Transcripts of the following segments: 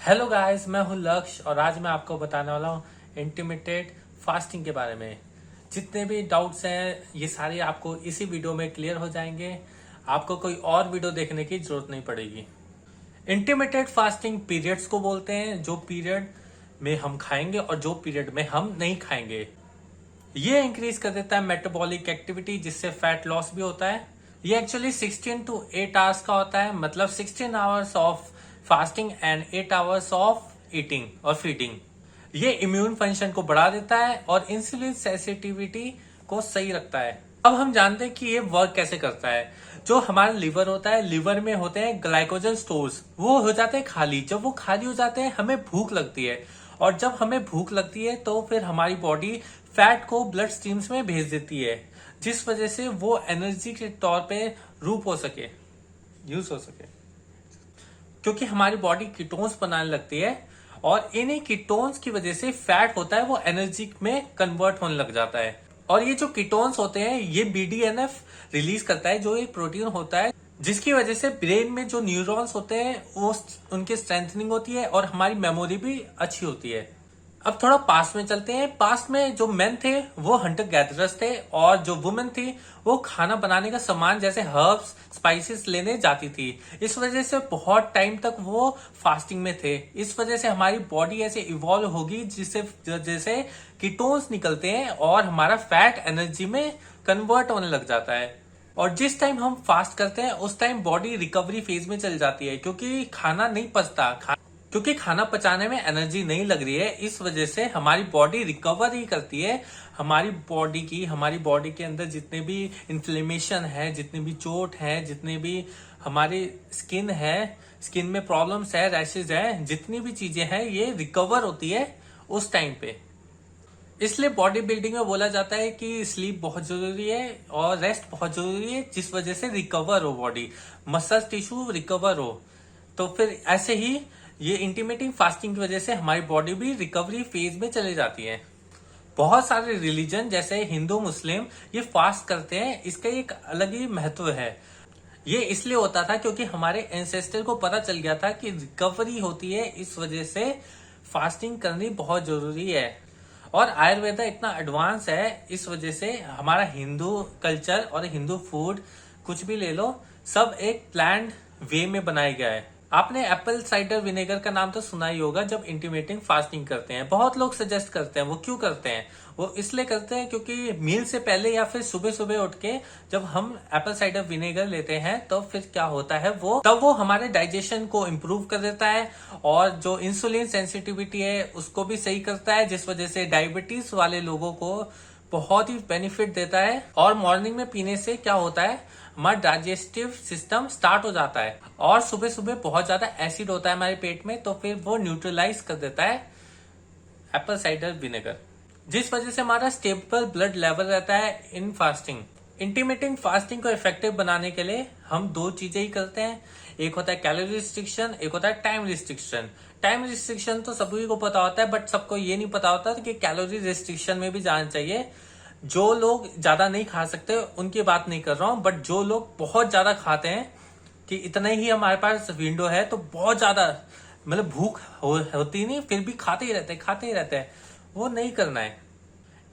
Hello guys, मैं हूं लक्ष्य और आज मैं आपको बताने वाला हूं इंटरमिटेंट फास्टिंग के बारे में। जितने भी डाउट्स हैं ये सारे आपको इसी वीडियो में क्लियर हो जाएंगे। आपको कोई और वीडियो देखने की जरूरत नहीं पड़ेगी। इंटरमिटेंट फास्टिंग पीरियड्स को बोलते हैं, जो पीरियड में हम खाएंगे और जो पीरियड में हम नहीं खाएंगे। ये इंक्रीज कर देता है मेटाबॉलिक एक्टिविटी, जिससे फैट लॉस भी होता है। ये एक्चुअली 16 to 8 आवर्स का होता है, मतलब 16 hours of fasting and 8 hours of eating और फीडिंग। ये इम्यून फंक्शन को बढ़ा देता है और इंसुलिन सेंसिटिविटी को सही रखता है। अब हम जानते हैं कि ये वर्क कैसे करता है। जो हमारा लिवर होता है, लिवर में होते हैं ग्लाइकोजन स्टोर्स, वो हो जाते हैं खाली। जब वो खाली हो जाते हैं हमें भूख लगती है, और जब हमें भूख लगती है तो फिर हमारी बॉडी फैट को ब्लड स्ट्रीम्स में भेज देती है, जिस वजह से वो एनर्जी के तौर पे रूप हो सके, यूज हो सके। क्योंकि हमारी बॉडी कीटोन्स बनाने लगती है और इन्हीं कीटोन्स की वजह से फैट होता है वो एनर्जी में कन्वर्ट होने लग जाता है। और ये जो कीटोन्स होते हैं ये BDNF रिलीज करता है, जो एक प्रोटीन होता है जिसकी वजह से ब्रेन में जो न्यूरॉन्स होते हैं वो उनकी स्ट्रेंथनिंग होती है और हमारी मेमोरी भी अच्छी होती है। अब थोड़ा पास्ट में चलते हैं। पास्ट में जो मेन थे वो हंटर गैदरर्स थे, और जो वुमेन थी वो खाना बनाने का सामान जैसे हर्ब्स स्पाइसेस लेने जाती थी। इस वजह से बहुत टाइम तक वो फास्टिंग में थे। इस वजह से हमारी बॉडी ऐसे इवॉल्व होगी जिससे जैसे कीटोन्स निकलते हैं और हमारा फैट एनर्जी में कन्वर्ट होने लग जाता है। और जिस टाइम हम फास्ट करते हैं उस टाइम बॉडी रिकवरी फेज में चल जाती है, क्योंकि खाना नहीं पचता, क्योंकि खाना पचाने में एनर्जी नहीं लग रही है। इस वजह से हमारी बॉडी रिकवर ही करती है। हमारी बॉडी के अंदर जितने भी इन्फ्लेमेशन है, जितनी भी चोट है, जितने भी हमारी स्किन में प्रॉब्लम्स है, रैशेज है, जितनी भी चीजें हैं ये रिकवर होती है उस टाइम पे। इसलिए बॉडी बिल्डिंग में बोला जाता है कि स्लीप बहुत जरूरी है और रेस्ट बहुत जरूरी है, जिस वजह से रिकवर हो बॉडी, मसल टिश्यू रिकवर हो। तो फिर ऐसे ही ये इंटरमिटेंट फास्टिंग की वजह से हमारी बॉडी भी रिकवरी फेज में चली जाती है। बहुत सारे रिलीजन जैसे हिंदू मुस्लिम ये फास्ट करते हैं, इसका एक अलग ही महत्व है। ये इसलिए होता था क्योंकि हमारे एंसेस्टर को पता चल गया था कि रिकवरी होती है, इस वजह से फास्टिंग करनी बहुत जरूरी है। और आयुर्वेदा इतना एडवांस है, इस वजह से हमारा हिंदू कल्चर और हिंदू फूड कुछ भी ले लो, सब एक प्लान्ड वे में बनाया गया है। आपने एप्पल साइडर विनेगर का नाम तो सुना ही होगा। जब इंटरमिटेंट फास्टिंग करते हैं बहुत लोग सजेस्ट करते हैं। वो क्यों करते हैं? वो इसलिए करते हैं क्योंकि मील से पहले या फिर सुबह सुबह उठ के जब हम एप्पल साइडर विनेगर लेते हैं तो फिर क्या होता है, वो हमारे डाइजेशन को इम्प्रूव कर देता है और जो इंसुलिन सेंसिटिविटी है उसको भी सही करता है, जिस वजह से डायबिटीज वाले लोगों को बहुत ही बेनिफिट देता है। और मॉर्निंग में पीने से क्या होता है, हमारा डाइजेस्टिव सिस्टम स्टार्ट हो जाता है और सुबह सुबह बहुत ज्यादा एसिड होता है हमारे पेट में, तो फिर वो न्यूट्रलाइज कर देता है एप्पल साइडर विनेगर, जिस वजह से हमारा स्टेबल ब्लड लेवल रहता है इन फास्टिंग। इंटरमिटेंट फास्टिंग को इफेक्टिव बनाने के लिए हम दो चीजें ही करते हैं। एक होता है कैलोरी रिस्ट्रिक्शन, एक होता है टाइम रिस्ट्रिक्शन। टाइम रिस्ट्रिक्शन तो सभी को पता होता है, बट सबको ये नहीं पता होता कि कैलोरी रिस्ट्रिक्शन में भी जाना चाहिए। जो लोग ज्यादा नहीं खा सकते उनकी बात नहीं कर रहा हूं, बट जो लोग बहुत ज्यादा खाते हैं कि इतना ही हमारे पास विंडो है तो बहुत ज्यादा मतलब भूख होती नहीं, फिर भी खाते ही रहते हैं, वो नहीं करना है।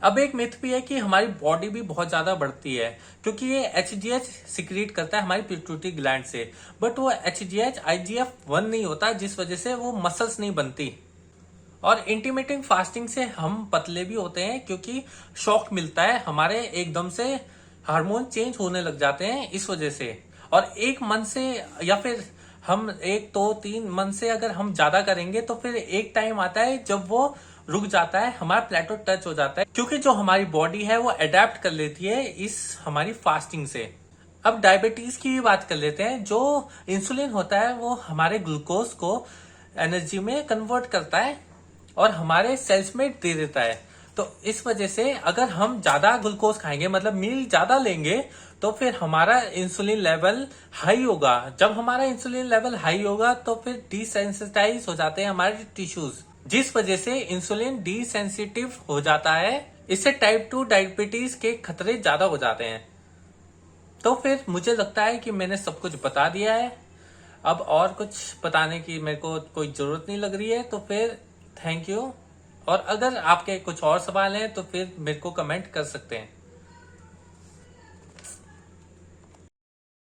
अब एक मिथ भी है कि हमारी बॉडी भी बहुत ज्यादा बढ़ती है क्योंकि ये HGH सिक्रीट करता है हमारी पिट्यूटरी ग्लैंड से, बट वो HGH IGF-1 नहीं होता, जिस वजह से वो मसल्स नहीं बनती। और इंटरमिटेंट फास्टिंग से हम पतले भी होते हैं क्योंकि शॉक मिलता है, हमारे एकदम से हार्मोन चेंज होने लग जाते हैं इस वजह से। और एक मंथ से या फिर हम 1 2 3 मंथ से अगर हम ज्यादा करेंगे तो फिर एक टाइम आता है जब वो रुक जाता है, हमारा प्लेटो टच हो जाता है, क्योंकि जो हमारी बॉडी है वो अडेप्ट कर लेती है इस हमारी फास्टिंग से। अब डायबिटीज की भी बात कर लेते हैं। जो इंसुलिन होता है वो हमारे ग्लूकोज को एनर्जी में कन्वर्ट करता है और हमारे सेल्स में दे देता है। तो इस वजह से अगर हम ज्यादा ग्लूकोज खाएंगे, मतलब मील ज्यादा लेंगे, तो फिर हमारा इंसुलिन लेवल हाई होगा। जब हमारा इंसुलिन लेवल हाई होगा तो फिर डिसेंसिटाइज हो जाते हैं हमारे टिश्यूज, जिस वजह से इंसुलिन डिसेंसिटिव हो जाता है। इससे टाइप 2 डायबिटीज के खतरे ज्यादा हो जाते हैं। तो फिर मुझे लगता है कि मैंने सब कुछ बता दिया है। अब और कुछ बताने की मेरे को कोई जरूरत नहीं लग रही है, तो फिर थैंक यू। और अगर आपके कुछ और सवाल हैं तो फिर मेरे को कमेंट कर सकते हैं।